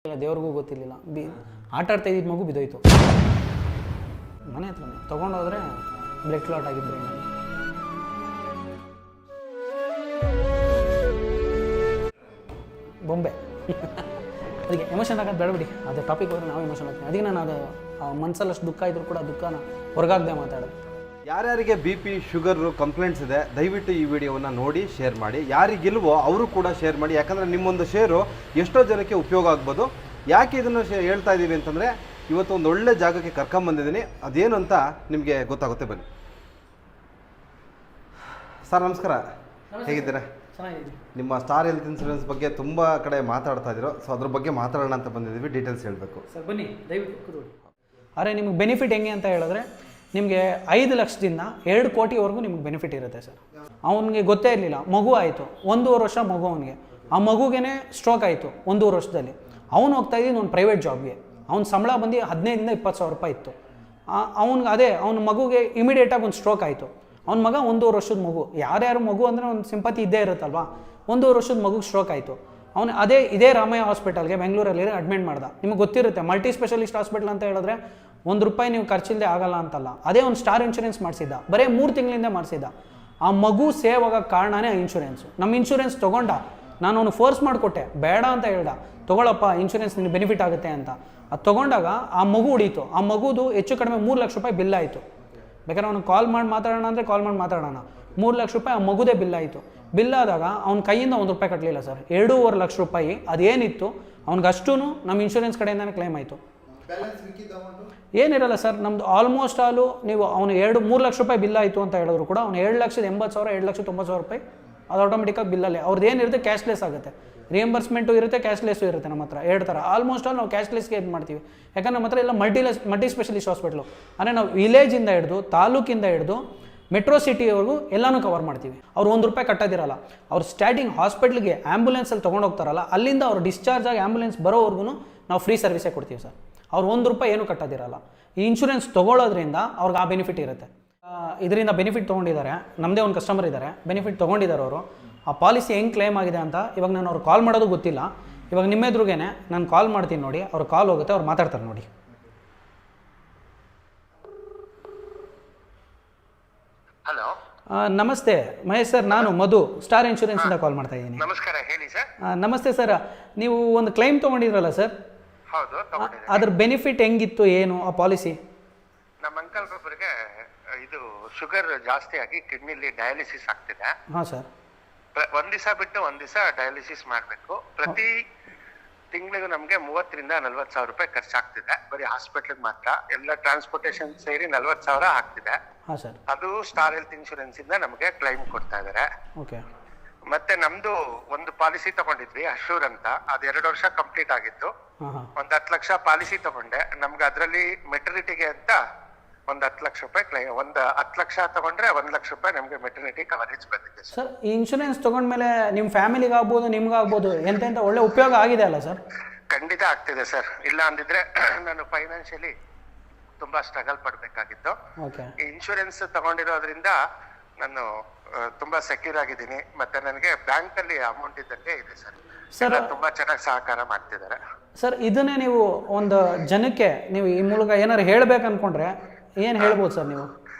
ದೇವ್ರಿಗೂ ಗೊತ್ತಿರಲಿಲ್ಲ. ಆಟ ಆಡ್ತಾ ಇದ್ದಿದ್ದು ಮಗು ಬಿದ್ದೋಯ್ತು. ಮನೆ ಹತ್ರನೇ ತೊಗೊಂಡೋದ್ರೆ ಬ್ಲಡ್ ಕ್ಲಾಟ್ ಆಗಿದ್ದು ಬ್ರೈನಲ್ಲಿ. ಬೊಂಬೆ ಅದಕ್ಕೆ ಎಮೋಷನ್ ಆಗೋದು ಬೇಡಬಿಡಿ, ಅದು ಟಾಪಿಕ್ ಹೋದ್ರೆ ನಾವು ಎಮೋಷನ್ ಆಗ್ತೀವಿ. ಅದಕ್ಕೆ ನಾನು ಅದು ಮನಸ್ಸಲ್ಲಿ ಅಷ್ಟು ದುಃಖ ಇದ್ರೂ ಕೂಡ ದುಃಖನ ಹೊರಗಾಗದೆ ಮಾತಾಡೋದು. ಯಾರ್ಯಾರಿಗೆ BP ಶುಗರು ಕಂಪ್ಲೇಂಟ್ಸ್ ಇದೆ ದಯವಿಟ್ಟು ಈ ವಿಡಿಯೋವನ್ನು ನೋಡಿ ಶೇರ್ ಮಾಡಿ. ಯಾರಿಗಿಲ್ವೋ ಅವರು ಕೂಡ ಶೇರ್ ಮಾಡಿ, ಯಾಕಂದರೆ ನಿಮ್ಮೊಂದು ಶೇರು ಎಷ್ಟೋ ಜನಕ್ಕೆ ಉಪಯೋಗ ಆಗ್ಬೋದು. ಯಾಕೆ ಇದನ್ನು ಹೇಳ್ತಾ ಇದ್ದೀವಿ ಅಂತಂದರೆ ಇವತ್ತು ಒಂದು ಒಳ್ಳೆ ಜಾಗಕ್ಕೆ ಕರ್ಕೊಂಬಂದಿದ್ದೀನಿ. ಅದೇನು ಅಂತ ನಿಮಗೆ ಗೊತ್ತಾಗುತ್ತೆ, ಬನ್ನಿ. ಸರ್ ನಮಸ್ಕಾರ, ಹೇಗಿದ್ದೀರಾ? ನಿಮ್ಮ ಸ್ಟಾರ್ ಹೆಲ್ತ್ ಇನ್ಶೂರೆನ್ಸ್ ಬಗ್ಗೆ ತುಂಬ ಕಡೆ ಮಾತಾಡ್ತಾ ಇದ್ದೀರೋ, ಸೊ ಅದ್ರ ಬಗ್ಗೆ ಮಾತಾಡೋಣ ಅಂತ ಬಂದಿದ್ದೀವಿ. ಡೀಟೇಲ್ಸ್ ಹೇಳಬೇಕು ಸರ್. ಬನ್ನಿ ದಯವಿಟ್ಟು. ಅರೆ ನಿಮಗೆ ಬೆನಿಫಿಟ್ ಹೆಂಗೆ ಅಂತ ಹೇಳಿದ್ರೆ, ನಿಮಗೆ 5 ಲಕ್ಷದಿಂದ 2 ಕೋಟಿವರೆಗೂ ನಿಮ್ಗೆ ಬೆನಿಫಿಟ್ ಇರುತ್ತೆ ಸರ್. ಅವನಿಗೆ ಗೊತ್ತೇ ಇರಲಿಲ್ಲ, ಮಗು ಆಯಿತು, 1.5 ವರ್ಷ ಮಗು ಅವನಿಗೆ. ಆ ಮಗುಗೇ ಸ್ಟ್ರೋಕ್ ಆಯಿತು 1.5 ವರ್ಷದಲ್ಲಿ. ಅವನು ಹೋಗ್ತಾ ಇದ್ದೀನಿ ಒಂದು ಪ್ರೈವೇಟ್ ಜಾಬ್ಗೆ. ಅವ್ನ ಸಂಬಳ ಬಂದು 15,000 20,000 ರೂಪಾಯಿ ಇತ್ತು. ಅವನ ಮಗುಗೆ ಇಮಿಡಿಯೇಟಾಗಿ ಒಂದು ಸ್ಟ್ರೋಕ್ ಆಯಿತು. ಅವ್ನ ಮಗ 1.5 ವರ್ಷದ ಮಗು. ಯಾರ್ಯಾರು ಮಗು ಅಂದರೆ ಒಂದು ಸಿಂಪತಿ ಇದ್ದೇ ಇರುತ್ತಲ್ವಾ. 1.5 ವರ್ಷದ ಮಗುಗೆ ಸ್ಟ್ರೋಕ್ ಆಯಿತು. ಅವನು ಇದೇ ರಾಮಯ್ಯ ಹಾಸ್ಪಿಟಲ್ಗೆ ಬೆಂಗಳೂರಲ್ಲಿ ಅಡ್ಮಿಟ್ ಮಾಡ್ದ. ನಿಮಗೆ ಗೊತ್ತಿರುತ್ತೆ, ಮಲ್ಟಿ ಸ್ಪೆಷಲಿಸ್ಟ್ ಹಾಸ್ಪಿಟಲ್ ಅಂತ ಹೇಳಿದ್ರೆ ₹1 ನೀವು ಖರ್ಚಿಲ್ಲದೆ ಆಗಲ್ಲ ಅಂತಲ್ಲ. ಅದೇ ಒಂದು ಸ್ಟಾರ್ ಇನ್ಶೂರೆನ್ಸ್ ಮಾಡಿಸಿದ್ದ, ಬರೀ 3 ತಿಂಗಳಿಂದ ಮಾಡಿಸಿದ್ದ. ಆ ಮಗು ಸೇವ್ ಆಗೋಕ್ಕೆ ಕಾರಣನೇ ಆ ಇನ್ಶೂರೆನ್ಸು. ನಮ್ಮ ಇನ್ಶೂರೆನ್ಸ್ ತೊಗೊಂಡ, ನಾನು ಅವನು ಫೋರ್ಸ್ ಮಾಡಿಕೊಟ್ಟೆ, ಬೇಡ ಅಂತ ಹೇಳ್ದ, ತೊಗೊಳಪ್ಪ ಇನ್ಶೂರೆನ್ಸ್ ನಿನಗೆ ಬೆನಿಫಿಟ್ ಆಗುತ್ತೆ ಅಂತ. ಅದು ತೊಗೊಂಡಾಗ ಆ ಮಗು ಉಡೀತು. ಆ ಮಗುದು ಹೆಚ್ಚು ಕಡಿಮೆ 3 ಲಕ್ಷ ರೂಪಾಯಿ ಬಿಲ್ ಆಯಿತು. ಬೇಕಾದ್ರೆ ಅವ್ನು ಕಾಲ್ ಮಾಡಿ ಮಾತಾಡೋಣ ಅಂದರೆ ಕಾಲ್ ಮಾಡಿ ಮಾತಾಡೋಣ. 3 ಲಕ್ಷ ರೂಪಾಯಿ ಆ ಮಗುದೇ ಬಿಲ್ ಆಯಿತು. ಬಿಲ್ ಆದಾಗ ಅವ್ನ ಕೈಯಿಂದ ₹1 ಕಟ್ಟಲಿಲ್ಲ ಸರ್. 2.5 ಲಕ್ಷ ರೂಪಾಯಿ ಅದೇನಿತ್ತು ಅವ್ನಿಗಷ್ಟೂ ನಮ್ಮ ಇನ್ಶೂರೆನ್ಸ್ ಕಡೆಯಿಂದನೇ ಕ್ಲೈಮ್ ಆಯಿತು. ಏನಿರಲ್ಲ ಸರ್, ನಮ್ಮದು ಆಲ್ಮೋಸ್ಟ್ ಆಲು ನೀವು ಅವನು 3 ಲಕ್ಷ ರೂಪಾಯಿ ಬಿಲ್ ಆಯಿತು ಅಂತ ಹೇಳಿದ್ರು ಕೂಡ ಅವ್ನು 7,80,000 7,90,000 ರೂಪಾಯಿ ಅದು ಆಟೋಮೆಟಿಕ್ಕಾಗಿ ಬಿಲ್ಲಲ್ಲಿ ಅವ್ರದ್ದು ಏನಿರುತ್ತೆ ಕ್ಯಾಶ್ಲೆಸ್ ಆಗುತ್ತೆ. ರಿಯಂಬರ್ಸ್ಮೆಂಟು ಇರುತ್ತೆ, ಕ್ಯಾಶ್ಲೆಸ್ಸು ಇರುತ್ತೆ. ನಮ್ಮ ಹತ್ರ 2 ಥರ. ಆಲ್ಮೋಸ್ಟ್ ಆಲ್ ನಾವು ಕ್ಯಾಶ್ಲೆಸ್ಗೆ ಇದು ಮಾಡ್ತೀವಿ. ಯಾಕಂದ್ರೆ ನಮ್ಮ ಹತ್ರ ಎಲ್ಲ ಮಲ್ಟಿ ಸ್ಪೆಷಲಿಸ್ಟ್ ಹಾಸ್ಪಿಟ್ಲು. ಅಂದರೆ ನಾವು ವಿಲೇಜಿಂದ ಹಿಡಿದು ತಾಲೂಕಿಂದ ಹಿಡಿದು ಮೆಟ್ರೋ ಸಿಟಿವರೆಗೂ ಎಲ್ಲನೂ ಕವರ್ ಮಾಡ್ತೀವಿ. ಅವ್ರು ₹1 ಕಟ್ಟೋದಿರಲ್ಲ. ಅವ್ರು ಸ್ಟಾರ್ಟಿಂಗ್ ಹಾಸ್ಪಿಟ್ಲಿಗೆ ಆ್ಯಂಬುಲೆನ್ಸಲ್ಲಿ ತೊಗೊಂಡೋಗ್ತಾರಲ್ಲ, ಅಲ್ಲಿಂದ ಅವ್ರು ಡಿಸ್ಚಾರ್ಜ್ ಆಗಿ ಆ್ಯಂಬುಲೆನ್ಸ್ ಬರೋವರೆಗೂ ನಾವು ಫ್ರೀ ಸರ್ವಿಸೇ ಕೊಡ್ತೀವಿ ಸರ್. ಅವ್ರು ₹1 ಏನೂ ಕಟ್ಟೋದಿರಲ್ಲ. ಈ ಇನ್ಶೂರೆನ್ಸ್ ತೊಗೊಳ್ಳೋದ್ರಿಂದ ಅವ್ರಿಗೆ ಆ ಬೆನಿಫಿಟ್ ಇರುತ್ತೆ. ಇದರಿಂದ ಬೆನಿಫಿಟ್ ತೊಗೊಂಡಿದ್ದಾರೆ. ನಮ್ಮದೇ ಒಂದು ಕಸ್ಟಮರ್ ಇದ್ದಾರೆ, ಬೆನಿಫಿಟ್ ತೊಗೊಂಡಿದ್ದಾರೆ ಅವರು. ಆ ಪಾಲಿಸಿ ಹೆಂಗೆ ಕ್ಲೇಮ್ ಆಗಿದೆ ಅಂತ ಇವಾಗ ನಾನು ಅವ್ರು ಕಾಲ್ ಮಾಡೋದು ಗೊತ್ತಿಲ್ಲ. ಇವಾಗ ನಿಮ್ಮ ಎದುರುಗೇ ನಾನು ಕಾಲ್ ಮಾಡ್ತೀನಿ ನೋಡಿ, ಅವ್ರು ಕಾಲ್ ಹೋಗುತ್ತೆ, ಅವ್ರು ಮಾತಾಡ್ತಾರೆ ನೋಡಿ. ಹಲೋ, ನಮಸ್ತೆ ಮಹೇಶ್ ಸರ್, ನಾನು ಮಧು ಸ್ಟಾರ್ ಇನ್ಶೂರೆನ್ಸಿಂದ ಕಾಲ್ ಮಾಡ್ತಾ ಇದ್ದೀನಿ. ನಮಸ್ಕಾರ, ಹೇಳಿ ಸರ್. ನಮಸ್ತೆ ಸರ್, ನೀವು ಒಂದು ಕ್ಲೈಮ್ ತೊಗೊಂಡಿದ್ರಲ್ಲ ಸರ್? ಹೌದು, ತಗೊಂಡಿದ್ದೀನಿ. ಅದ್ರ ಬೆನಿಫಿಟ್ ಹೆಂಗಿತ್ತು, ಏನು ಆ ಪಾಲಿಸಿ? ನಮ್ಮ ಅಂಕಲ್ ಒಬ್ಬರಿಗೆ ಇದು ಶುಗರ್ ಜಾಸ್ತಿ ಆಗಿ ಕಿಡ್ನಿಲಿ ಡಯಾಲಿಸಿಸ್ ಆಗ್ತಿದೆ. ಹಾಂ ಸರ್. ಒಂದ್ ದಿವಸ ಬಿಟ್ಟು ಒಂದ್ ದಿವಸ ಡಯಾಲಿಸಿಸ್ ಮಾಡಬೇಕು. ಪ್ರತಿ ತಿಂಗಳಿಗೂ ನಮ್ಗೆ 30,000 ರಿಂದ 40,000 ರೂಪಾಯಿ ಖರ್ಚಾಗ್ತಿದೆ. ಬರೀ ಹಾಸ್ಪಿಟ್ಲಿಗೆ ಮಾತ್ರ, ಎಲ್ಲ ಟ್ರಾನ್ಸ್ಪೋರ್ಟೇಷನ್ ಸೇರಿ 40,000 ಆಗ್ತಿದೆ. ಹಾಂ ಸರ್. ಅದು ಸ್ಟಾರ್ ಹೆಲ್ತ್ ಇನ್ಶೂರೆನ್ಸ್ ಇಂದ ನಮಗೆ ಕ್ಲೈಮ್ ಕೊಡ್ತಾ ಇದಾರೆ. ಓಕೆ. ಮತ್ತೆ ನಮ್ದು ಒಂದು ಪಾಲಿಸಿ ತಗೊಂಡಿದ್ವಿ ಅಶೂರ್ ಅಂತ, ಅದು 2 ವರ್ಷ ಕಂಪ್ಲೀಟ್ ಆಗಿತ್ತು. ಒಂದ್ 10 ಲಕ್ಷ ಪಾಲಿಸಿ ತಗೊಂಡೆ. ನಮ್ಗೆ ಅದ್ರಲ್ಲಿ ಮೆಟರ್ನಿಟಿಗೆ ಅಂತ ಒಂದ್ 10 ಲಕ್ಷ ರೂಪಾಯಿ ಕ್ಲೈಮ್, ಒಂದು 10 ಲಕ್ಷ ತಗೊಂಡ್ರೆ 1 ಲಕ್ಷ ರೂಪಾಯಿ ನಮ್ಗೆ ಮೆಟರ್ನಿಟಿ ಕವರೇಜ್ ಬಂದಿದೆ ಸರ್. ಈ ಇನ್ಶೂರೆನ್ಸ್ ತಗೊಂಡ್ಮೇಲೆ ನಿಮ್ಮ ಫ್ಯಾಮಿಲಿಗೆ ಆಗ್ಬೋದು, ನಿಮ್ಗೆ ಆಗ್ಬೋದು, ಎಂತೆಂತ ಒಳ್ಳೆ ಉಪಯೋಗ ಆಗಿದೆ ಅಲ್ಲ ಸರ್? ಖಂಡಿತ ಆಗ್ತಿದೆ ಸರ್. ಇಲ್ಲ ಅಂದಿದ್ರೆ ನಾನು ಫೈನಾನ್ಷಿಯಲಿ ತುಂಬಾ ಸ್ಟ್ರಗಲ್ ಪಡ್ಬೇಕಾಗಿತ್ತು. ಈ ಇನ್ಶೂರೆನ್ಸ್ ತಗೊಂಡಿರೋದ್ರಿಂದ ನಾನು ತುಂಬಾ ಸೆಕ್ಯೂರ್ ಆಗಿದ್ದೀನಿ. ಮತ್ತೆ ನನಗೆ ಬ್ಯಾಂಕ್ ಅಲ್ಲಿ ಅಮೌಂಟ್ ಇದ್ದಂಗೆ ಇದೆ ಸರ್. ಸರ್ ತುಂಬಾ ಚೆನ್ನಾಗಿ ಸಹಕಾರ ಮಾಡ್ತಿದ್ದಾರೆ ಸರ್. ಇದನ್ನೇ ನೀವು ಒಂದು ಜನಕ್ಕೆ ನೀವು ಈ ಮೂಲಕ ಏನಾದ್ರು ಹೇಳ್ಬೇಕು ಅನ್ಕೊಂಡ್ರೆ ಏನ್ ಹೇಳ್ಬೋದು ಸರ್ ನೀವು?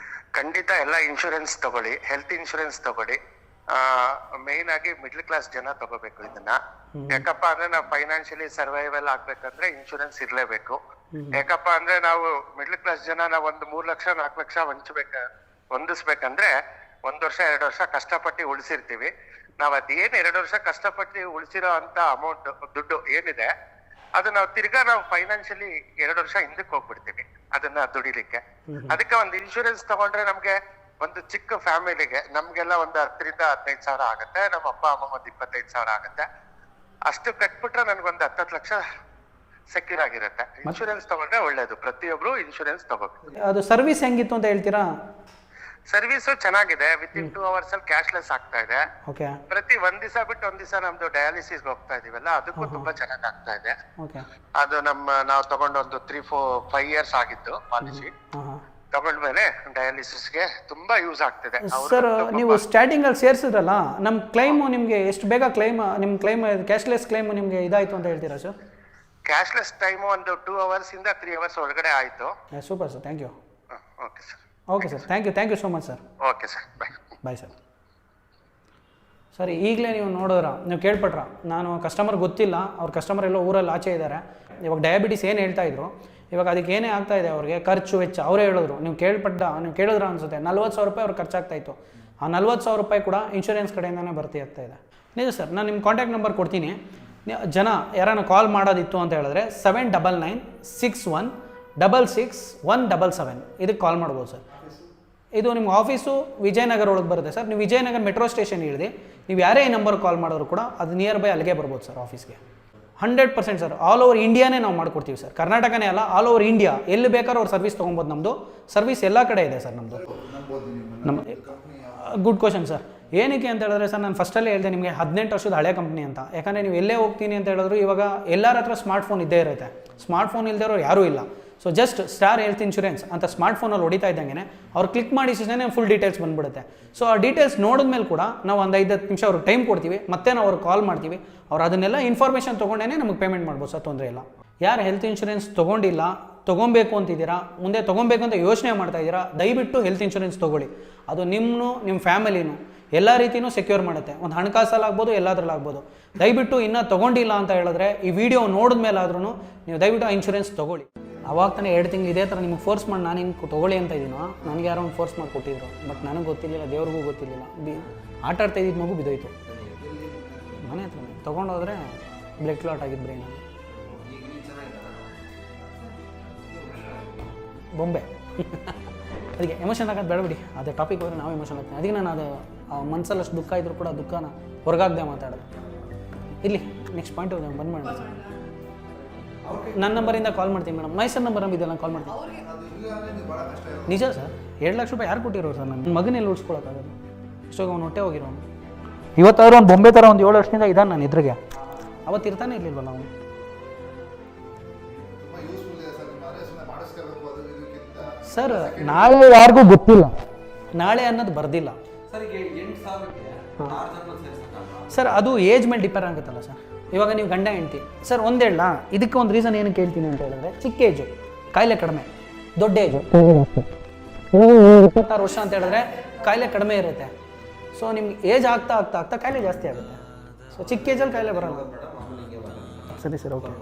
ಖಂಡಿತ ಎಲ್ಲ ಇನ್ಶೂರೆನ್ಸ್ ತಗೊಳ್ಳಿ, ಹೆಲ್ತ್ ಇನ್ಶೂರೆನ್ಸ್ ತಗೊಳ್ಳಿ. ಮೇನ್ ಆಗಿ ಮಿಡ್ಲ್ ಕ್ಲಾಸ್ ಜನ ತಗೋಬೇಕು ಇದನ್ನ. ಯಾಕಪ್ಪ ಅಂದ್ರೆ ನಾವು ಫೈನಾನ್ಷಿಯಲಿ ಸರ್ವೈವಲ್ ಆಗ್ಬೇಕಂದ್ರೆ ಇನ್ಶೂರೆನ್ಸ್ ಇರ್ಲೇಬೇಕು. ಯಾಕಪ್ಪ ಅಂದ್ರೆ ನಾವು ಮಿಡ್ಲ್ ಕ್ಲಾಸ್ ಜನ ನಾವು ಒಂದು 3 ಲಕ್ಷ 4 ಲಕ್ಷ ಹೊಂದಿಸ್ಬೇಕಂದ್ರೆ 1 ವರ್ಷ 2 ವರ್ಷ ಕಷ್ಟಪಟ್ಟು ಉಳಿಸಿರ್ತೀವಿ. ನಾವ್ ಅದೇನ್ 2 ವರ್ಷ ಕಷ್ಟಪಟ್ಟು ಉಳಿಸಿರೋ ಅಂತ ಅಮೌಂಟ್ ದುಡ್ಡು ಏನಿದೆ ಅದು ನಾವು ತಿರ್ಗಾ ನಾವು ಫೈನಾನ್ಷಿಯಲಿ 2 ವರ್ಷ ಹಿಂದಕ್ಕೆ ಹೋಗ್ಬಿಡ್ತೀವಿ ಅದನ್ನ ದುಡಿಲಿಕ್ಕೆ. ಅದಕ್ಕೆ ಒಂದು ಇನ್ಶೂರೆನ್ಸ್ ತಗೊಂಡ್ರೆ ನಮ್ಗೆ ಒಂದು ಚಿಕ್ಕ ಫ್ಯಾಮಿಲಿಗೆ ನಮ್ಗೆಲ್ಲ ಒಂದು 10,000 ರಿಂದ 15,000 ಆಗುತ್ತೆ. ನಮ್ಮ ಅಪ್ಪ ಅಮ್ಮ ಒಂದು 25,000 ಆಗುತ್ತೆ. ಅಷ್ಟು ಕಟ್ಬಿಟ್ರೆ ನನ್ಗೊಂದು 10 ಲಕ್ಷ ಸೆಕ್ಯೂರ್ ಆಗಿರುತ್ತೆ. ಇನ್ಶೂರೆನ್ಸ್ ತಗೊಂಡ್ರೆ ಒಳ್ಳೇದು. ಪ್ರತಿಯೊಬ್ರು ಇನ್ಶೂರೆನ್ಸ್ ತಗೋಬೇಕು. ಅದು ಸರ್ವಿಸ್ ಹೆಂಗಿತ್ತು ಅಂತ ಹೇಳ್ತೀರಾ? ಸರ್ವಿಸು ಚೆನ್ನಾಗಿದೆ. ವಿತಿನ್ 2 ಅವರ್ಸ್ ಅಲ್ಲಿ ಕ್ಯಾಶ್ಲೆಸ್ ಆಗ್ತಾ ಇದೆ. ಪ್ರತಿ ಒಂದ್ ದಿವಸ ಬಿಟ್ಟು ಒಂದ್ ದಿವಸ ನಮ್ದು ಡಯಾಲಿಸಿಸ್ ಹೋಗ್ತಾ ಇದೀವಲ್ಲ, ಅದಕ್ಕೂ ತುಂಬಾ ಚೆನ್ನಾಗಿ ಆಗ್ತಾ ಇದೆ. ಅದು ನಾವು ತಗೊಂಡು ಒಂದು 3-4-5 ಇಯರ್ಸ್ ಆಗಿತ್ತು ಪಾಲಿಸಿ. ತಗೊಂಡ್ಮೇಲೆ ಡಯಾಲಿಸಿಸ್ಗೆ ತುಂಬಾ ಯೂಸ್ ಆಗ್ತಿದೆ. ಸರ್, ನೀವು ಸ್ಟಾರ್ಟಿಂಗ್ ಅಲ್ಲಿ ಸೇರಿಸಿದ್ರಲ್ಲ, ನಮ್ಮ ಕ್ಲೈಮು ನಿಮಗೆ ಎಷ್ಟು ಬೇಗ ನಿಮ್ಮ ಕ್ಲೈಮ್ ಕ್ಯಾಶ್ಲೆಸ್ ಕ್ಲೈಮ್ ನಿಮಗೆ ಇದಾಯ್ತು ಅಂತ ಹೇಳ್ತೀರಾ ಸರ್? ಕ್ಯಾಶ್ಲೆಸ್ ಟೈಮ್ ಒಂದು 2 hours ಇಂದ 3 hours ಒಳಗಡೆ ಆಯ್ತು. Super sir, thank you. Okay sir. Okay sir, thank you so much sir. Okay sir, bye. Bye sir. ಸರಿ, ಈಗಲೇ ನೀವು ನೋಡಿದ್ರ, ನೀವು ಕೇಳ್ಪಟ್ರ, ನಾನು ಕಸ್ಟಮರ್ ಗೊತ್ತಿಲ್ಲ, ಅವ್ರ ಕಸ್ಟಮರ್ ಎಲ್ಲೋ ಊರಲ್ಲಿ ಆಚೆ ಇದ್ದಾರೆ, ಇವಾಗ ಡಯಾಬಿಟಿಸ್ ಏನು ಹೇಳ್ತಾ ಇದ್ರು, ಇವಾಗ ಅದಕ್ಕೆ ಏನೇ ಆಗ್ತಾ ಇದೆ ಅವ್ರಿಗೆ ಖರ್ಚು ವೆಚ್ಚ ಅವರೇ ಹೇಳಿದ್ರು. ನೀವು ಕೇಳಿದ್ರ ಅನಿಸುತ್ತೆ 40,000 ರೂಪಾಯಿ ಅವ್ರಿಗೆ ಖರ್ಚಾಗ್ತಾಯಿತ್ತು. ಆ 40,000 ರೂಪಾಯಿ ಕೂಡ ಇನ್ಶೂರೆನ್ಸ್ ಕಡೆಯಿಂದನೇ ಬರ್ತಾ ಇದೆ. ನಿಜ ಸರ್, ನಾನು ನಿಮ್ಮ ಕಾಂಟ್ಯಾಕ್ಟ್ ನಂಬರ್ ಕೊಡ್ತೀನಿ. ಜನ ಯಾರನ್ನ ಕಾಲ್ ಮಾಡೋದಿತ್ತು ಅಂತ ಹೇಳಿದ್ರೆ 7996166177 ಇದಕ್ಕೆ ಕಾಲ್ ಮಾಡ್ಬೋದು ಸರ್. ಇದು ನಿಮ್ಮ ಆಫೀಸು ವಿಜಯನಗರ ಒಳಗೆ ಬರುತ್ತೆ ಸರ್. ನೀವು ವಿಜಯನಗರ ಮೆಟ್ರೋ ಸ್ಟೇಷನ್ ಇಳಿದು ನೀವು ಯಾರೇ ಈ ನಂಬರ್ ಕಾಲ್ ಮಾಡಿದ್ರು ಕೂಡ ಅದು ನಿಯರ್ ಬೈ ಅಲ್ಲಿಗೆ ಬರ್ಬೋದು ಸರ್ ಆಫೀಸ್ಗೆ. 100% ಸರ್, ಆಲ್ ಓವರ್ ಇಂಡಿಯಾನೇ ನಾವು ಮಾಡ್ಕೊಡ್ತೀವಿ ಸರ್. ಕರ್ನಾಟಕನೇ ಅಲ್ಲ, ಆಲ್ ಓವರ್ ಇಂಡಿಯಾ ಎಲ್ಲಿ ಬೇಕಾದ್ರೂ ಅವ್ರು ಸರ್ವಿಸ್ ತೊಗೊಬೋದು. ನಮ್ಮದು ಸರ್ವಿಸ್ ಎಲ್ಲ ಕಡೆ ಇದೆ ಸರ್. ನಮ್ಮ ಗುಡ್ ಕ್ವಶನ್ ಸರ್. ಏನಕ್ಕೆ ಅಂತ ಹೇಳಿದ್ರೆ ಸರ್, ನಾನು ಫಸ್ಟಲ್ಲೇ ಹೇಳಿದೆ ನಿಮಗೆ 18 ವರ್ಷದ ಹಳೆ ಕಂಪ್ನಿ ಅಂತ. ಯಾಕಂದರೆ ನೀವು ಎಲ್ಲೇ ಹೋಗ್ತೀನಿ ಅಂತ ಹೇಳಿದ್ರು ಇವಾಗ ಎಲ್ಲರ ಹತ್ರ ಸ್ಮಾರ್ಟ್ಫೋನ್ ಇದ್ದೇ ಇರುತ್ತೆ. ಸ್ಮಾರ್ಟ್ಫೋನ್ ಇಲ್ಲದೆ ಇರೋರು ಯಾರೂ ಇಲ್ಲ. So just star health insurance ಅಂತ ಸ್ಮಾರ್ಟ್ಫೋನಲ್ಲಿ ಹೊಡಿತಾ ಇದ್ದಂಗೆ ಅವ್ರು ಕ್ಲಿಕ್ ಮಾಡಿ ಫುಲ್ ಡೀಟೇಲ್ಸ್ ಬಂದುಬಿಡುತ್ತೆ. ಸೊ ಆ ಡೀಟೇಲ್ಸ್ ನೋಡಿದ್ಮೇಲೆ ಕೂಡ ನಾವು ಒಂದು 5-10 ನಿಮಿಷ ಅವ್ರಿಗೆ ಟೈಮ್ ಕೊಡ್ತೀವಿ, ಮತ್ತೆ ನಾವು ಅವ್ರಿಗೆ ಕಾಲ್ ಮಾಡ್ತೀವಿ. ಅವ್ರು ಅದನ್ನೆಲ್ಲ ಇನ್ಫಾರ್ಮೇಷನ್ ತೊಗೊಂಡೇ ನಮಗೆ ಪೇಮೆಂಟ್ ಮಾಡ್ಬೋದು ಸರ್, ತೊಂದರೆ ಇಲ್ಲ. ಯಾರು ಹೆಲ್ತ್ ಇನ್ಶೂರೆನ್ಸ್ ತೊಗೊಂಡಿಲ್ಲ, ತೊಗೊಬೇಕು ಅಂತಿದ್ದೀರಾ, ಮುಂದೆ ತೊಗೊಬೇಕು ಅಂತ ಯೋಚನೆ ಮಾಡ್ತಾ ಇದ್ದೀರಾ, ದಯವಿಟ್ಟು ಹೆಲ್ತ್ ಇನ್ಶೂರೆನ್ಸ್ ತೊಗೊಳ್ಳಿ. ಅದು ನಿಮ್ಮ ಫ್ಯಾಮಿಲಿನೂ ಎಲ್ಲ ರೀತಿಯೂ ಸೆಕ್ಯೂರ್ ಮಾಡುತ್ತೆ. ಒಂದು ಹಣಕಾಸಲ್ಲಾಗ್ಬೋದು, ಎಲ್ಲದರಲ್ಲಾಗ್ಬೋದು. ದಯವಿಟ್ಟು ಇನ್ನೂ ತೊಗೊಂಡಿಲ್ಲ ಅಂತ ಹೇಳಿದ್ರೆ ಈ ವಿಡಿಯೋ ನೋಡಿದ್ಮೇಲಾದ್ರೂ ನೀವು ದಯವಿಟ್ಟು ಆ ಇನ್ಶೂರೆನ್ಸ್ ತೊಗೊಳ್ಳಿ. ಅವಾಗ ತಾನೇ 2 ತಿಂಗಳು ಇದೇ ಥರ ನಿಮಗೆ ಫೋರ್ಸ್ ಮಾಡಿ ನಾನು ಹಿಂಗೆ ತೊಗೊಳ್ಳಿ ಅಂತ ಇದ್ದೀನೋ, ನನಗೆ ಯಾರೋ ಒಂದು ಫೋರ್ಸ್ ಮಾಡಿ ಕೊಟ್ಟಿದ್ರು. ಬಟ್ ನನಗೆ ಗೊತ್ತಿರಲಿಲ್ಲ, ದೇವ್ರಿಗೂ ಗೊತ್ತಿರಲಿಲ್ಲ. ಆಟ ಆಡ್ತಾ ಇದ್ದಿದ್ದು ಮಗು ಬಿದ್ದೋಯ್ತು ಮನೆ ಹತ್ರ. ತೊಗೊಂಡೋದ್ರೆ ಬ್ಲಡ್ ಕ್ಲಾಟ್ ಆಗಿದ್ದು ಬ್ರೈನ್. ಬೊಂಬೆ ಅದಕ್ಕೆ ಎಮೋಷನ್ ಆಗೋದು ಬೇಡಬಿಡಿ, ಅದೇ ಟಾಪಿಕ್ ಹೋದರೆ ನಾವು ಎಮೋಷನ್ ಆಗ್ತೀನಿ. ಅದಕ್ಕೆ ನಾನು ಅದು ಮನಸ್ಸಲ್ಲಿ ಅಷ್ಟು ದುಃಖ ಇದ್ದರೂ ಕೂಡ ದುಃಖನ ಹೊರಗಾಗದೆ ಮಾತಾಡೋದು. ಇಲ್ಲಿ ನೆಕ್ಸ್ಟ್ ಪಾಯಿಂಟ್ ಬಂದ್ ಮಾಡಿ ಸರ್. ನನ್ನ ನಂಬರಿಂದ ಕಾಲ್ ಮಾಡ್ತೀನಿ ಮೇಡಮ್. ಮೈಸೂರು ನಂಬರ್ ಇದೆಲ್ಲ ಕಾಲ್ ಮಾಡ್ತೀನಿ. ನಿಜ ಸರ್, 2 ಲಕ್ಷ ರೂಪಾಯಿ ಯಾರು ಕೊಟ್ಟಿರೋರು ಸರ್? ನನ್ನ ಮಗನೆಲ್ಲ ಉಳಿಸ್ಕೊಳಕ್ಕಾಗೋದು. ಇಷ್ಟೋಗ ಅವ್ನು ಹೊಟ್ಟೆ ಹೋಗಿರೋ. ಇವತ್ತಾದ್ರೂ ಒಂದು ಬೊಂಬೆ ಥರ ಒಂದು 7 ವರ್ಷದಿಂದ ಇದ್ದಾನೆ ನಾನು ಎದುರಿಗೆ. ಅವತ್ತು ಇರ್ತಾನೆ ಇರಲಿಲ್ವಲ್ಲ ಅವನು. ಸರ್ ನಾಳೆ ಯಾರಿಗೂ ಗೊತ್ತಿಲ್ಲ, ನಾಳೆ ಅನ್ನೋದು ಬರ್ದಿಲ್ಲ ಸರ್. ಅದು ಏಜ್ ಮೇಲೆ ಡಿಪೆಂಡ್ ಆಗುತ್ತಲ್ಲ ಸರ್. ಇವಾಗ ನೀವು ಗಂಡ ಹೆಂಡ್ತಿ ಸರ್, ಒಂದೇಳ ಇದಕ್ಕೆ ಒಂದು ರೀಸನ್ ಏನು ಕೇಳ್ತೀನಿ ಅಂತ ಹೇಳಿದ್ರೆ, ಚಿಕ್ಕ ಏಜು ಕಾಯಿಲೆ ಕಡಿಮೆ, ದೊಡ್ಡ ಏಜು 26 ವರ್ಷ ಅಂತ ಹೇಳಿದ್ರೆ ಕಾಯಿಲೆ ಕಡಿಮೆ ಇರುತ್ತೆ. ಸೊ ನಿಮ್ಗೆ ಏಜ್ ಆಗ್ತಾ ಆಗ್ತಾ ಆಗ್ತಾ ಕಾಯಿಲೆ ಜಾಸ್ತಿ ಆಗುತ್ತೆ. ಸೊ ಚಿಕ್ಕ ಏಜಲ್ಲಿ ಕಾಯಿಲೆ ಬರೋಲ್ಲ. ಸರಿ ಸರ್, ಓಕೆ.